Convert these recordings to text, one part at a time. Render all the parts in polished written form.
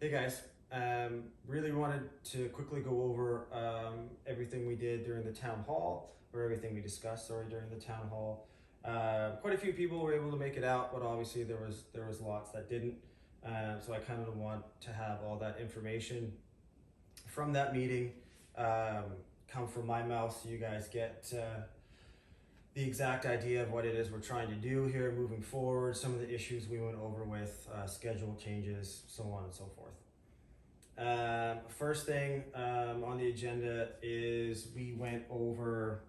Hey guys, really wanted to quickly go over everything we did during the town hall, or everything we discussed, sorry, during the town hall. Quite a few people were able to make it out, but obviously there was lots that didn't. So I kind of want to have all that information from that meeting come from my mouth, so you guys get the exact idea of what it is we're trying to do here moving forward, some of the issues we went over with, schedule changes, so on and so forth. First thing on the agenda is we went over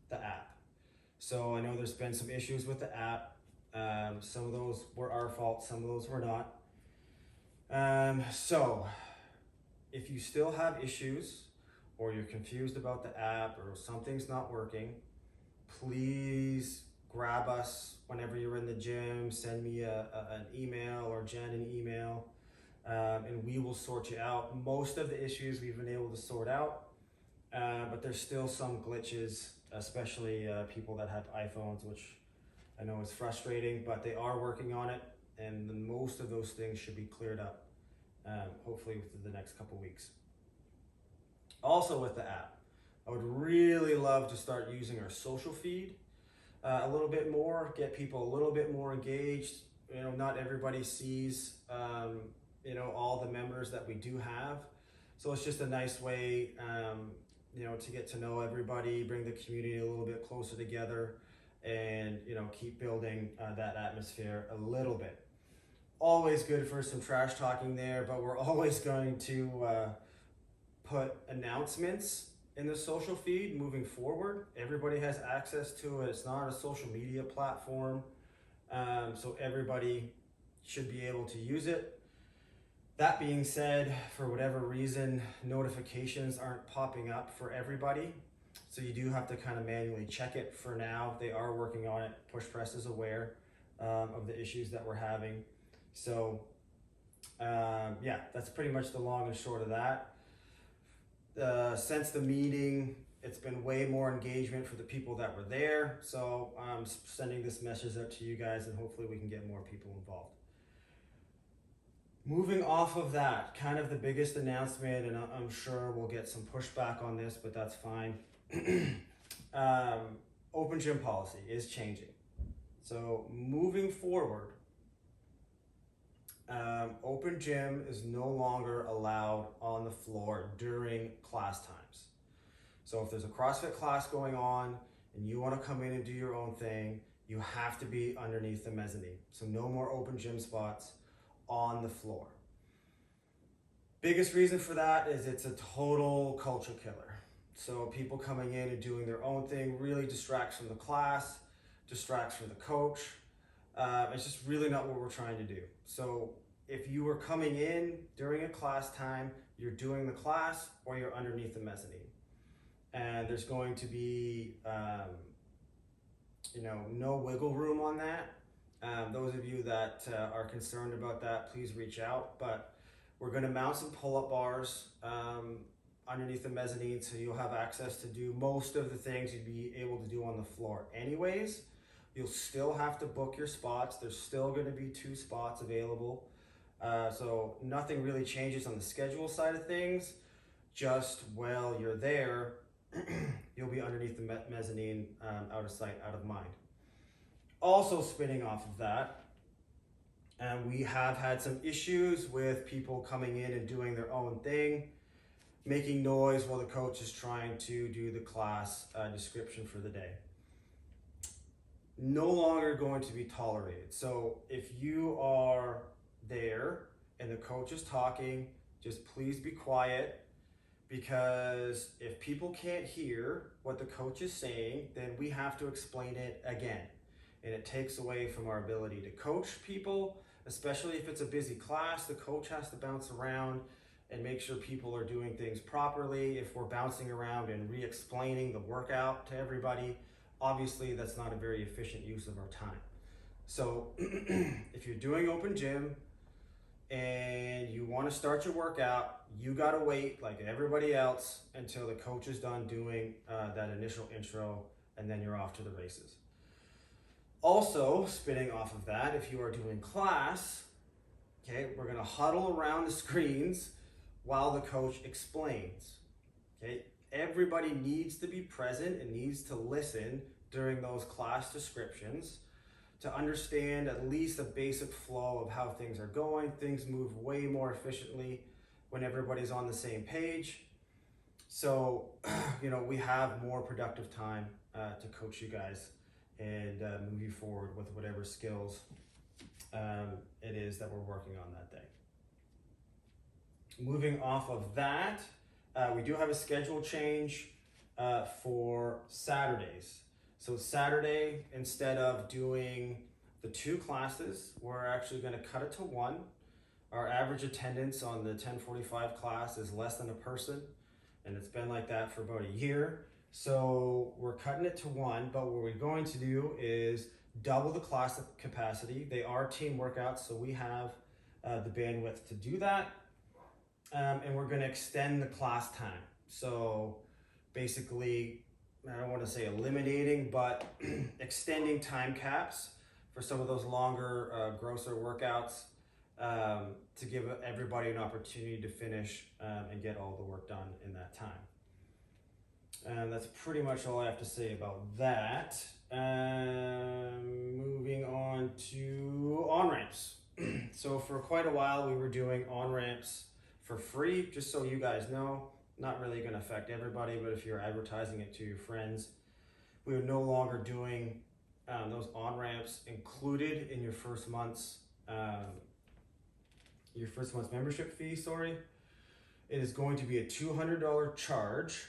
the app. So I know there's been some issues with the app. Some of those were our fault, some of those were not. So if you still have issues or you're confused about the app or something's not working, please grab us whenever you're in the gym, send me an email or Jen an email, and we will sort you out. Most of the issues we've been able to sort out, but there's still some glitches, especially people that have iPhones, which I know is frustrating, but they are working on it, and most of those things should be cleared up, hopefully within the next couple weeks. Also with the app, I would really love to start using our social feed a little bit more, get people a little bit more engaged. You know, not everybody sees, all the members that we do have. So it's just a nice way, to get to know everybody, bring the community a little bit closer together, and, keep building that atmosphere a little bit. Always good for some trash talking there, but we're always going to put announcements in the social feed moving forward. Everybody has access to it. It's not a social media platform, so everybody should be able to use it. That being said, for whatever reason, notifications aren't popping up for everybody, so you do have to kind of manually check it for now. They are working on it. Push Press is aware of the issues that we're having. So that's pretty much the long and short of that. Since the meeting, it's been way more engagement for the people that were there. So I'm sending this message out to you guys, and hopefully we can get more people involved. Moving off of that, kind of the biggest announcement, and I'm sure we'll get some pushback on this, but that's fine. Open gym policy is changing. So moving forward, open gym is no longer allowed on the floor during class times. So if there's a CrossFit class going on and you want to come in and do your own thing, you have to be underneath the mezzanine. So no more open gym spots on the floor. Biggest reason for that is it's a total culture killer. So people coming in and doing their own thing really distracts from the class, distracts from the coach. It's just really not what we're trying to do. So if you are coming in during a class time, you're doing the class or you're underneath the mezzanine. And there's going to be, no wiggle room on that. Those of you that are concerned about that, please reach out. But we're going to mount some pull-up bars underneath the mezzanine, so you'll have access to do most of the things you'd be able to do on the floor anyways. You'll still have to book your spots. There's still going to be 2 spots available. So nothing really changes on the schedule side of things. Just while you're there, you'll be underneath the mezzanine, out of sight, out of mind. Also spinning off of that, we have had some issues with people coming in and doing their own thing, making noise while the coach is trying to do the class description for the day. No longer going to be tolerated. So if you are there and the coach is talking, just please be quiet, because if people can't hear what the coach is saying, then we have to explain it again. And it takes away from our ability to coach people, especially if it's a busy class. The coach has to bounce around and make sure people are doing things properly. If we're bouncing around and re-explaining the workout to everybody, obviously that's not a very efficient use of our time. So if you're doing open gym and you want to start your workout, you got to wait like everybody else until the coach is done doing that initial intro, and then you're off to the races. Also, spinning off of that, if you are doing class, Okay, we're gonna huddle around the screens while the coach explains. Okay, everybody needs to be present and needs to listen during those class descriptions to understand at least a basic flow of how things are going. Things move way more efficiently when everybody's on the same page. So, we have more productive time to coach you guys and move you forward with whatever skills it is that we're working on that day. Moving off of that, we do have a schedule change for Saturdays. So Saturday, instead of doing the 2 classes, we're actually going to cut it to 1. Our average attendance on the 1045 class is less than a person, and it's been like that for about a year. So we're cutting it to 1, but what we're going to do is double the class capacity. They are team workouts, so we have the bandwidth to do that. And we're going to extend the class time. So basically, I don't want to say eliminating, but extending time caps for some of those longer, grosser workouts to give everybody an opportunity to finish and get all the work done in that time. And that's pretty much all I have to say about that. Moving on to on-ramps. So for quite a while, we were doing on-ramps for free, just so you guys know. Not really going to affect everybody, but if you're advertising it to your friends, we are no longer doing those on-ramps included in your first month's membership fee. It is going to be a $200 charge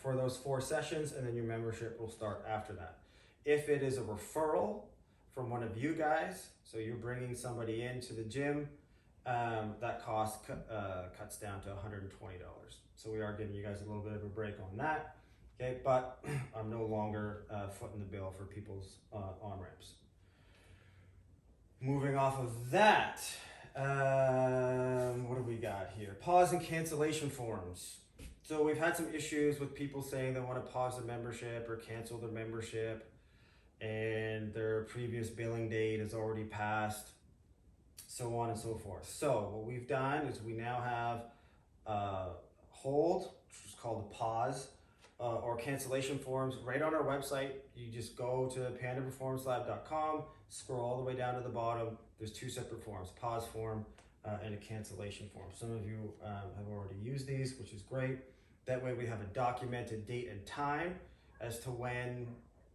for those 4 sessions, and then your membership will start after that. If it is a referral from one of you guys, so you're bringing somebody into the gym, that cost cuts down to $120. So we are giving you guys a little bit of a break on that. Okay, but I'm no longer footing the bill for people's on-ramps. Moving off of that, what do we got here? Pause and cancellation forms. So we've had some issues with people saying they want to pause their membership or cancel their membership and their previous billing date has already passed, so on and so forth. So what we've done is we now have hold, which is called a pause, or cancellation forms right on our website. You just go to pandaperformancelab.com, scroll all the way down to the bottom. There's 2 separate forms, pause form and a cancellation form. Some of you have already used these, which is great. That way we have a documented date and time as to when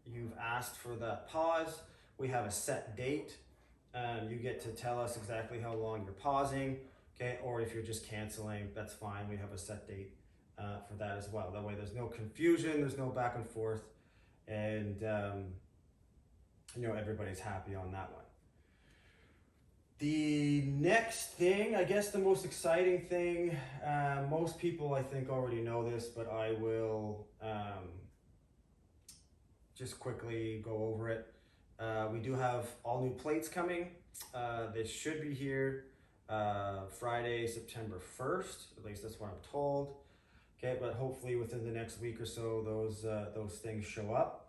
you've asked for that pause. We have a set date. You get to tell us exactly how long you're pausing, okay? Or if you're just canceling, that's fine. We have a set date for that as well. That way there's no confusion, there's no back and forth, and everybody's happy on that one. The next thing, I guess the most exciting thing, most people I think already know this, but I will just quickly go over it. We do have all new plates coming. They should be here Friday, September 1st. At least that's what I'm told. Okay, but hopefully within the next week or so, those things show up.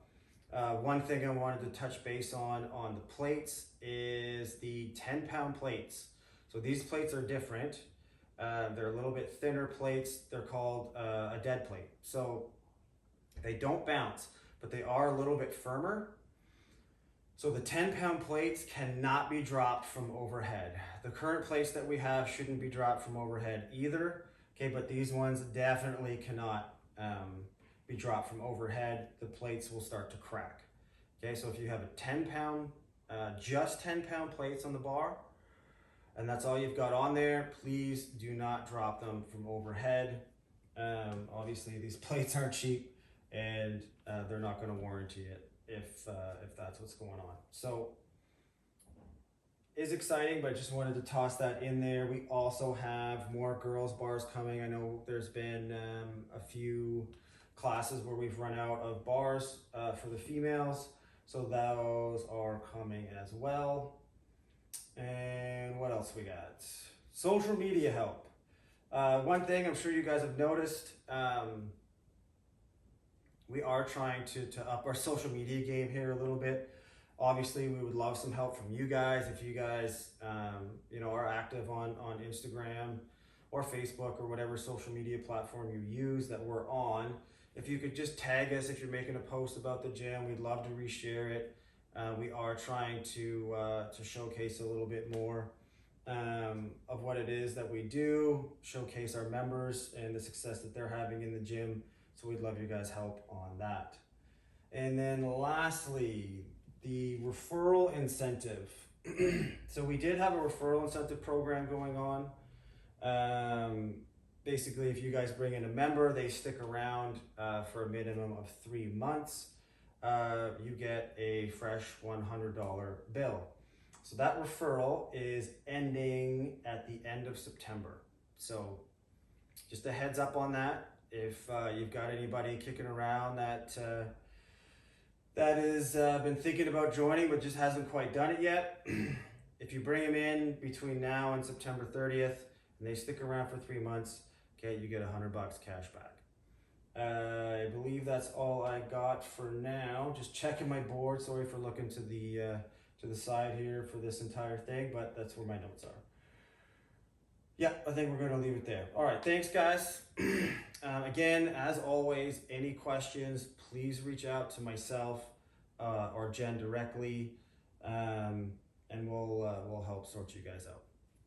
One thing I wanted to touch base on the plates is the 10-pound plates. So these plates are different. They're a little bit thinner plates. They're called a dead plate. So they don't bounce, but they are a little bit firmer. So the 10-pound plates cannot be dropped from overhead. The current plates that we have shouldn't be dropped from overhead either. Okay, but these ones definitely cannot be dropped from overhead. The plates will start to crack. Okay, so if you have a 10-pound, just 10-pound plates on the bar, and that's all you've got on there, please do not drop them from overhead. Obviously, these plates aren't cheap, and they're not going to warranty it if that's what's going on. So is exciting, but I just wanted to toss that in there. We also have more girls bars coming. I know there's been a few classes where we've run out of bars for the females, so those are coming as well. And what else we got? Social media help. One thing I'm sure you guys have noticed, we are trying to up our social media game here a little bit. Obviously, we would love some help from you guys. If you guys, are active on Instagram or Facebook or whatever social media platform you use that we're on, if you could just tag us if you're making a post about the gym, we'd love to reshare it. We are trying to showcase a little bit more of what it is that we do, showcase our members and the success that they're having in the gym. So we'd love your guys' help on that. And then lastly, the referral incentive. So we did have a referral incentive program going on. Basically, if you guys bring in a member, they stick around for a minimum of 3 months. You get a fresh $100 bill. So that referral is ending at the end of September. So just a heads up on that. If you've got anybody kicking around that has been thinking about joining but just hasn't quite done it yet, if you bring them in between now and September 30th and they stick around for 3 months, okay, you get $100 cash back. I believe that's all I got for now. Just checking my board. Sorry for looking to the side here for this entire thing, but that's where my notes are. Yeah, I think we're going to leave it there. All right, thanks, guys. Again, as always, any questions, please reach out to myself or Jen directly, and we'll help sort you guys out.